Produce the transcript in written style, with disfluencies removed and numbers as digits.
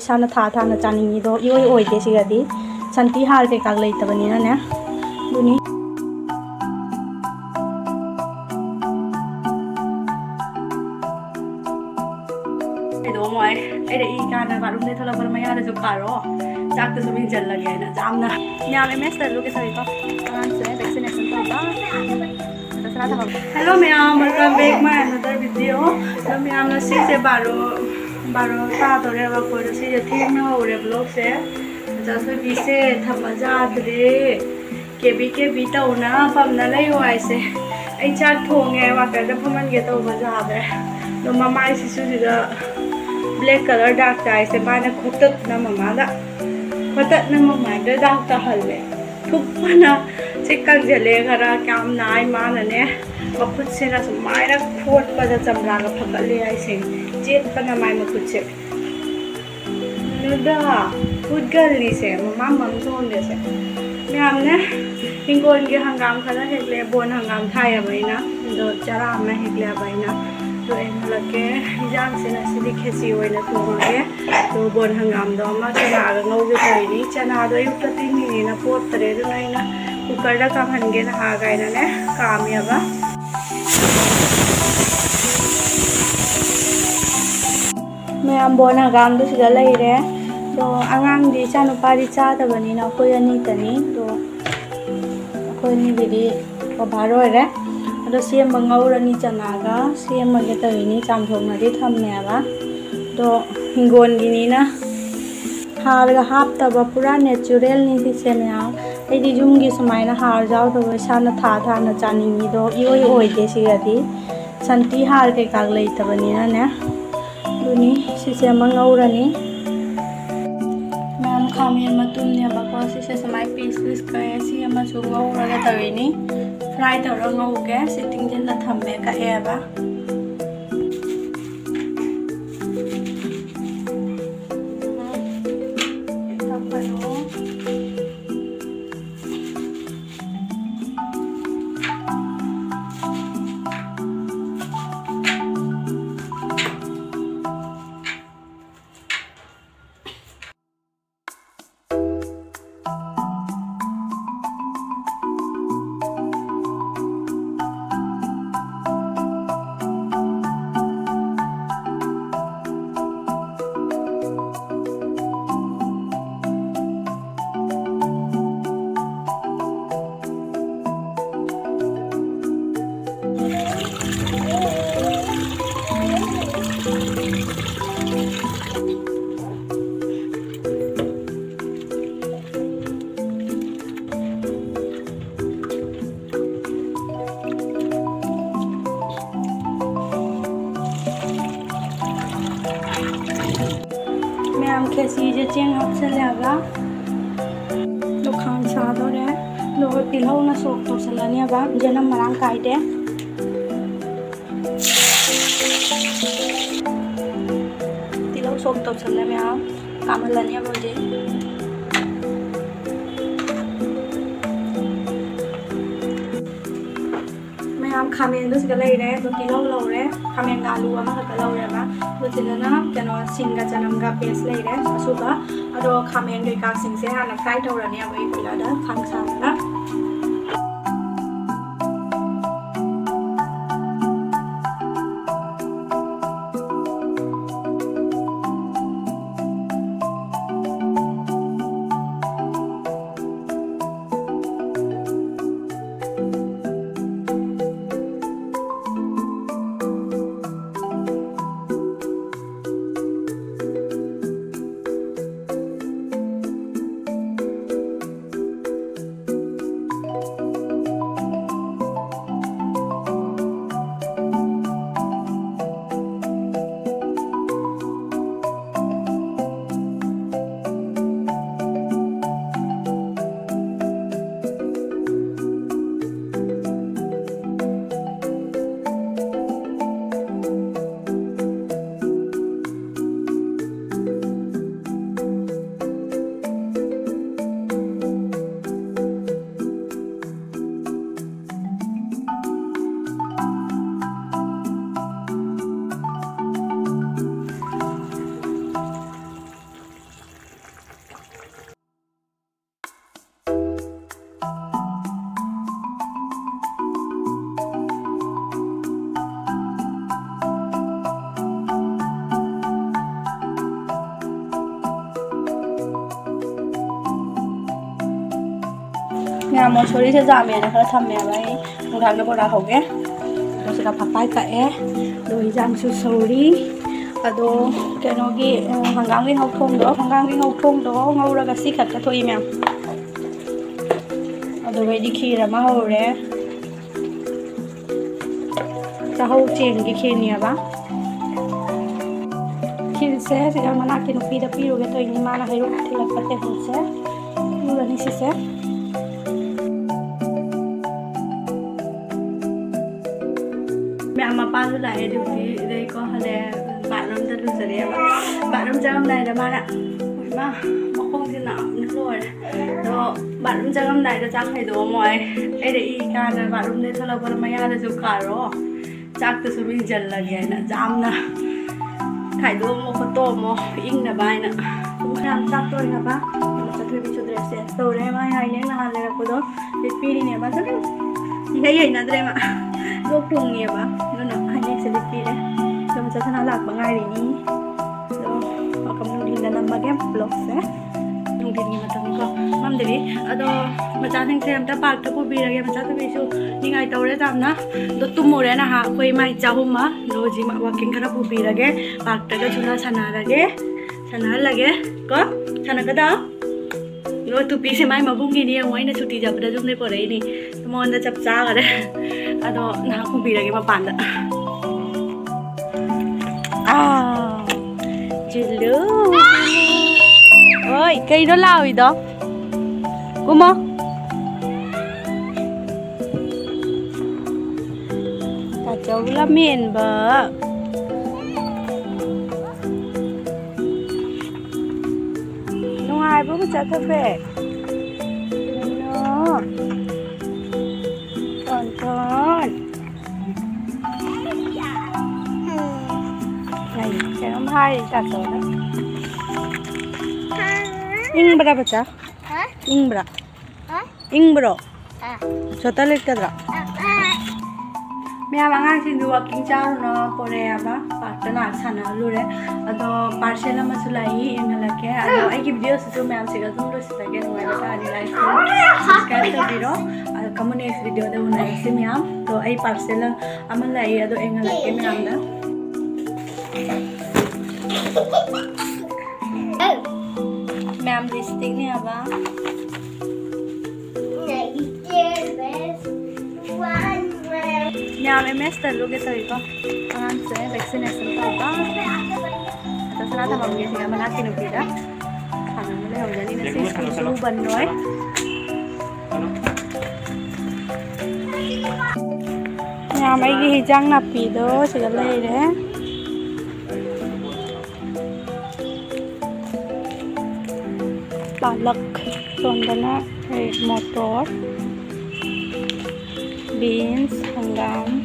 पैसा था चानिंगीदो इओई ओइदे सिगदी संती हार के काग लेतबनीना ने दुनी एदो मोय एरे ई काना बारूम दे थोला पर मया दे जो कारो चाक तो सभी जल लगे ना जामना न्याले में स्टाइल लोके सभी को आराम से वैक्सीनेशन तो hello ma'am welcome back my another video तो मैम ना सी से बारो ता तो रे बा को सी जे ठीक ना हो रे ब्लॉग से जैसे बीसे थमजा दे के बी तो ना पम ना ले हो ऐसे आई चाक ठोंगे वाकर द फमन के तो बजा दे तो मम्मा इसी सुजी ब्लैक कलर डार्क चाय से माने खुतत ना मम्मा दा खुतत ना मम्मा दा डार्क ता हल्ले थुपना चिकन जले खरा काम नाय मानने मखुद से ना सुमायरा खोट पदा चमरा का फकले ऐसे जेत पना माय मखुद से नुदा फुटगली से मम्मा मम सोन दे से मैं हमने हिंगोन के हंगाम खला हेगले बोन हंगाम थाया बइना दो चरा में हेगले बइना तो इन लगे जान से ना सिदी खेसी होय ना थोंगे तो बोन हंगाम दो मा चना गंगौगे कोइनी चना दो युक्त तिनी ना पोत तरे दो ना कुकर दा काम हनगे ना हा गायना ने काम याबा मैं am बोन हंगाम दो सिदा लइरे तो आंगांग दी चानु पारी चा तबनी ना कोई अनि तनी तो कोई नि बिदि बारो रे अदो सेम मंगौरनी चनागा सेम मगे तविनी चामथोंगनादि थमनेबा तो हिंगोन गिनीना हारगा हापतबा पूरा नेचुरल नि दिसे म्याम एदि जुमगी सुमाइना हार जाव तो साना था ना चानिंगीदो इओई ओइदे सिगदी संती हार के काग लेतबनीना ने दुनी सिसे मंगौरनी मैम खामियन मतुमने बको सिसे समाय पीस करे सी अमा सु ngौरगा तविनी फ्राई तौर ngौगे सिटिंग दिन ला थम्मे का एबा खेसी जे चेंग हपसलेगा तो खान सादोरे लोग तिलौ ना सोक तो सलानेबा जनम मरांग काइदे तिलौ सोक तो सले में आ कामलनिया बोजे मैं आम खामेन दस गले रे तो तिलौ लो रे खामेन आलू अमा का लो रे बा तो जिलना जनो सिंगा जनमगा पेस्ट ले रे असुबा अदो खामेन के का सिंग से हाना फ्राई तौरने अब इलादा खांगसाना Nhà một số đi sẽ giảm mẹ này, thăm mẹ vậy. Một tháng nó bỏ ra hộp ghé. Nó sẽ gặp phải phải cãi. Rồi giảm su sầu đi. Ở đó cái nó ghi hàng ngang cái hộp thùng đó, hàng ngang cái hộp thùng đó ngâu ra cái xí khát cái thôi mẹ. Ở đó vậy đi khi là mà hầu đấy. Sa hầu chèn cái khi này ba. Khi sẽ thì mà nãy nó pida piro cái tôi nhưng mà nó hay lúc thì là phải thêm sẽ. Như là như sẽ. Mẹ mà ba lúc lại được thì đây có là bạn ông rất là đẹp. Bạn ông cha hôm nay là ba ạ. Mà không thế nào nữa rồi. Đó bạn ông cha hôm nay là chắc hay đồ mọi. Ấy để ý cả là bạn ông đây thôi là bọn mày ăn được cả rồi. Chắc từ số mình dần là cái là jam nè. Khải đồ một cái tô một in là bài nè. Cũng làm chắc tôi là ba. Mà chắc tôi bị cho dress sẽ. Tôi đây mà hay nên là hàng này là cô đó. Để pi đi nè ba chắc. Như thế vậy nè đây mà. Lúc trùng nghiệp á. Nó nó hay nên sẽ đi pi đấy. Rồi mình sẽ thân lạc bằng ai để đi. Rồi. Và cầm nụ đi là nằm mà ghép blog sẽ. Nụ đi mà tầm có. Mâm để đi. Ở đó. Mà cha thanh xem ta bạc ta bù bì là cái mà cha tôi bị chú. Nhưng ngày tàu đấy tầm đó. Đó tụm mồ đấy là hạ. Quay mai cháu hôm á. Rồi gì mà walking khá bù bì là cái. Bạc ta cái chú na sana là cái. Sana là cái. Có? Sana cái đó. Rồi tụi pi xem ai mà bung gini yang wain na cuti jab da jum ne pore ni. Mo anda chap cha ga de. Ado na bung pi lagi ma pan da. À. Jilu. Ôi, cây nó lao gì đó. Cô mơ. Cả cháu là miền bờ. Ai bố chả thơ về nó con này cái ông hai chả sợ đấy ing bra bacha ing bra cho ta lên cái đó mẹ bạn ăn xin được kinh cháo nó Korea ba partner ăn sana luôn đấy, đó parcel mà số lại em là cái, đó ai cái video số mẹ sẽ có dùng được sẽ cái ngoài đó anh like subscribe cho video, comment next video đó này xem mẹ, đó ai parcel ama lại đó em là cái mẹ đó, mẹ lipstick này ba. Nhà em master luôn cái thời con anh sẽ vaccination tao đó atau selatan mau biasa nggak mengerti nih beda karena mulai udah ini sih luban rồi nhà mấy cái trang nạp phí đó chỉ là lấy đấy bảo lực còn đó là motor beans, hanggang